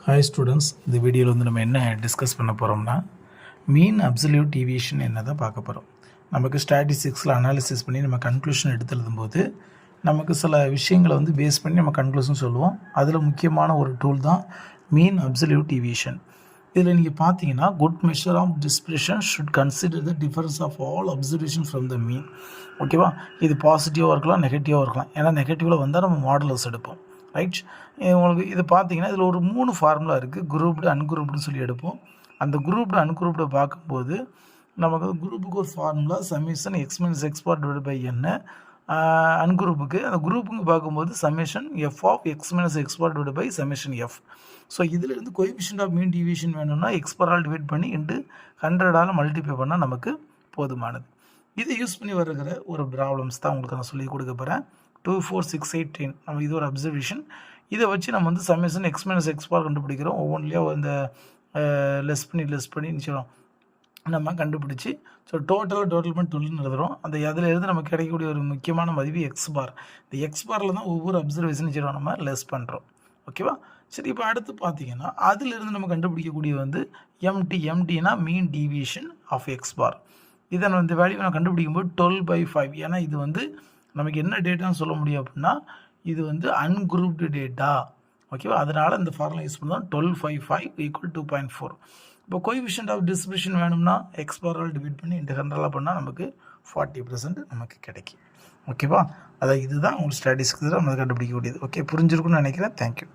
Hi students, இந்த வீடியோவில் வந்து நம்ம என்ன டிஸ்கஸ் பண்ண போகிறோம்னா மீன் அப்சல்யூட் டீவியேஷன் என்ன தான் பார்க்க போகிறோம். நமக்கு ஸ்டாட்டிஸ்டிக்ஸில் அனாலிசிஸ் பண்ணி நம்ம கன்க்ளூஷன் எடுத்து எழுதும்போது நமக்கு சில விஷயங்களை வந்து பேஸ் பண்ணி நம்ம கன்க்ளூஷன் சொல்லுவோம். அதில் முக்கியமான ஒரு டூல் தான் மீன் அப்சல்யூட் டீவியேஷன். இதில் நீங்கள் பார்த்தீங்கன்னா good measure of dispersion should consider the difference of all observation from the mean. ஓகேவா, இது பாசிட்டிவாக இருக்கலாம், நெகட்டிவாக இருக்கலாம். ஏன்னா நெகட்டிவில் வந்தால் நம்ம மாடலர்ஸ் எடுப்போம், ரைட். உங்களுக்கு இது பார்த்தீங்கன்னா இதில் ஒரு 3 ஃபார்முலா இருக்குது. குரூப்டு அன்குரூப்டுன்னு சொல்லி எடுப்போம். அந்த குரூப்டு அன்குரூப்டை பார்க்கும்போது நமக்கு குரூப்புக்கு ஒரு formula summation x minus x bar divide by என்ன. அன்குரூப்புக்கு அந்த குரூப்புங்க பார்க்கும்போது summation f of x minus x bar divide by summation f. So இதிலிருந்து கோஎஃபிஷியன்ட் ஆஃப் மீன் டிவியேஷன் வேணும்னா எக்ஸ் பரால் டிவைட் பண்ணி இன்ட்டு 100ஆல் மல்டிப்ளை பண்ணால் நமக்கு போதுமானது. இதை யூஸ் பண்ணி வருகிற ஒரு ப்ராப்ளம்ஸ் தான் உங்களுக்கு நான் சொல்லி கொடுக்க போகிறேன். 2, 4, 6, 8, 10 நம்ம இது ஒரு அப்சர்வேஷன். இதை வச்சு நம்ம வந்து சமேஷன் எக்ஸ் மைனஸ் எக்ஸ் பார் கண்டுபிடிக்கிறோம். ஒவ்வொன்றிலையும் இந்த லெஸ் பண்ணி நிச்சயம் நம்ம கண்டுபிடிச்சி ஸோ டோட்டல் பண்ணி 12 எழுதுகிறோம். அந்த அதில் இருந்து நமக்கு கிடைக்கக்கூடிய ஒரு முக்கியமான மதிப்பு எக்ஸ் பார். இந்த எக்ஸ் பாரில் தான் ஒவ்வொரு அப்சர்வேஷன் நிச்சயம் நம்ம லெஸ் பண்ணுறோம். ஓகேவா, சரி. இப்போ அடுத்து பார்த்தீங்கன்னா அதிலிருந்து நம்ம கண்டுபிடிக்கக்கூடிய வந்து எம்டினா மீன் டீவியேஷன் ஆஃப் எக்ஸ் பார். இதை நான் இந்த வேல்யூ நான் கண்டுபிடிக்கும்போது 12/5. ஏன்னா இது வந்து நமக்கு என்ன டேட்டான்னு சொல்ல முடியும் அப்படின்னா இது வந்து அன்குரூப்டு டேட்டா. ஓகேவா, அதனால் இந்த ஃபார்முலா யூஸ் பண்ணால் 12/5 = 2.4. இப்போ கோஎஃபிஷியன்ட் ஆஃப் டிஸ்ட்ரிபியூஷன் வேணும்னா எக்ஸ் பாரால் டிவைட் பண்ணி இந்த 100 பண்ணால் நமக்கு 40% நமக்கு கிடைக்கும். ஓகேவா, அதான் இதுதான் உங்களுக்கு ஸ்டாட்டிஸ்டிக்ஸ் நம்ம கண்டுபிடிக்கக்கூடியது. ஓகே, புரிஞ்சிருக்குன்னு நினைக்கிறேன். தேங்க்யூ.